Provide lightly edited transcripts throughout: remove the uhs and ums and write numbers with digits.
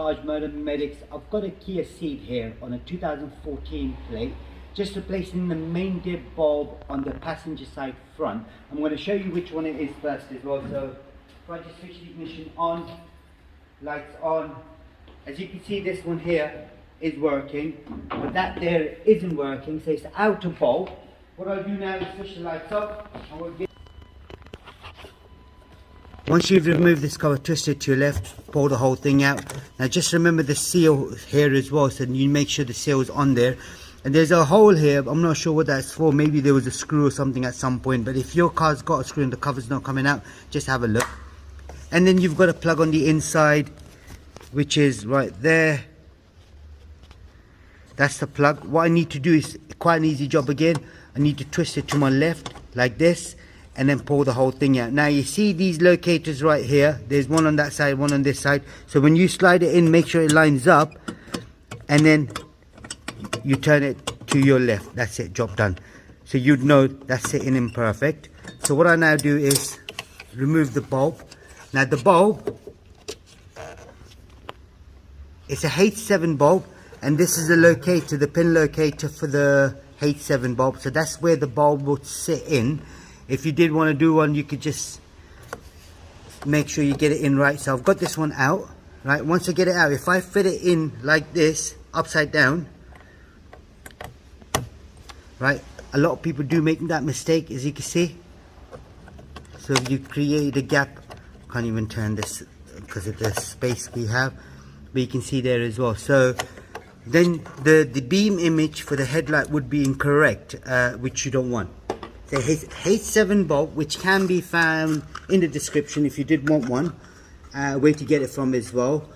Tajmotormedics. I've got a Kia Ceed here on a 2014 plate, just replacing the main div bulb on the passenger side front. I'm going to show you which one it is first as well. So if I just switch the ignition on, lights on, as you can see this one here is working, but that there isn't working, so it's out of bulb. What I'll do now is switch the lights off and we'll get. Once you've removed this cover, twist it to your left, pull the whole thing out. Now just remember the seal here as well, so you make sure the seal is on there. And there's a hole here, I'm not sure what that's for, maybe there was a screw or something at some point, but if your car's got a screw and the cover's not coming out, just have a look. And then you've got a plug on the inside, which is right there. That's the plug. What I need to do is quite an easy job again. I need to twist it to my left, like this, and then pull the whole thing out. Now you see these locators right here, there's one on that side, one on this side. So when you slide it in, make sure it lines up, and then you turn it to your left. That's it, job done. So you'd know that's sitting in perfect. So what I now do is remove the bulb. Now the bulb, it's a H7 bulb, and this is the locator, the pin locator for the H7 bulb. So that's where the bulb would sit in. If you did want to do one, you could just make sure you get it in right. So I've got this one out, right? Once I get it out, if I fit it in like this, upside down, right? A lot of people do make that mistake, as you can see. So if you create a gap, can't even turn this because of the space we have, but you can see there as well. So then the beam image for the headlight would be incorrect, which you don't want. The H7 bulb, which can be found in the description if you did want one, where to get it from as well.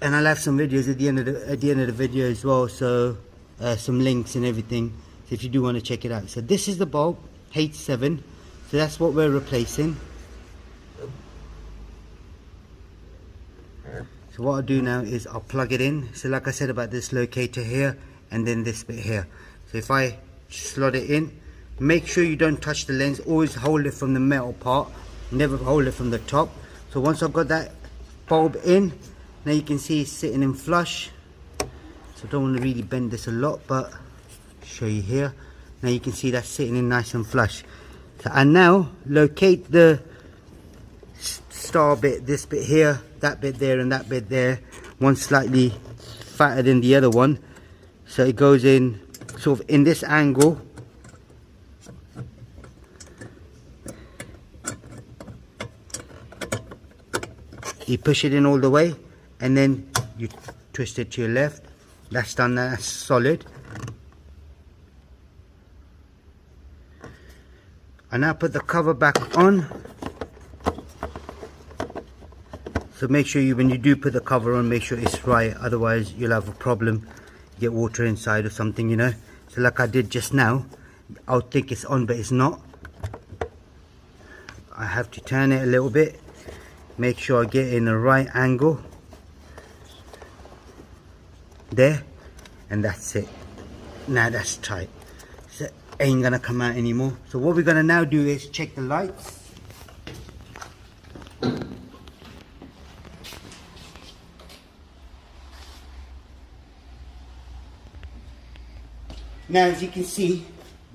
And I'll have some videos at the end of the video as well, so some links and everything, so if you do want to check it out. So this is the bulb, H7, so that's what we're replacing. So what I'll do now is I'll plug it in. So like I said about this locator here, and then this bit here. So if I slot it in, make sure you don't touch the lens, always hold it from the metal part, never hold it from the top. So once I've got that bulb in, now you can see it's sitting in flush. So I don't want to really bend this a lot, but I'll show you here. Now you can see that's sitting in nice and flush. So, and now locate the star bit, this bit here, that bit there, and that bit there. One slightly fatter than the other one, so it goes in sort of in this angle. You push it in all the way, and then you twist it to your left. That's done, that's solid. I now put the cover back on. So make sure when you do put the cover on, make sure it's right, otherwise you'll have a problem, get water inside or something, you know. So like I did just now, I'll think it's on but it's not. I have to turn it a little bit, make sure I get in the right angle there, and that's it. Now that's tight, so it ain't gonna come out anymore. So what we're gonna now do is check the lights. Now as you can see,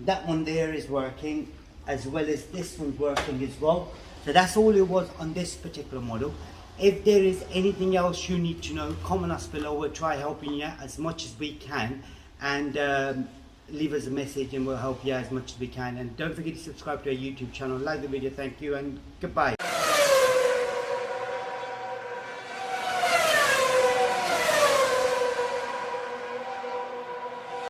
that one there is working, as well as this one's working as well. So that's all it was on this particular model. If there is anything else you need to know, comment us below. We'll try helping you out as much as we can, and leave us a message and we'll help you out as much as we can. And don't forget to subscribe to our YouTube channel, like the video, thank you, and goodbye.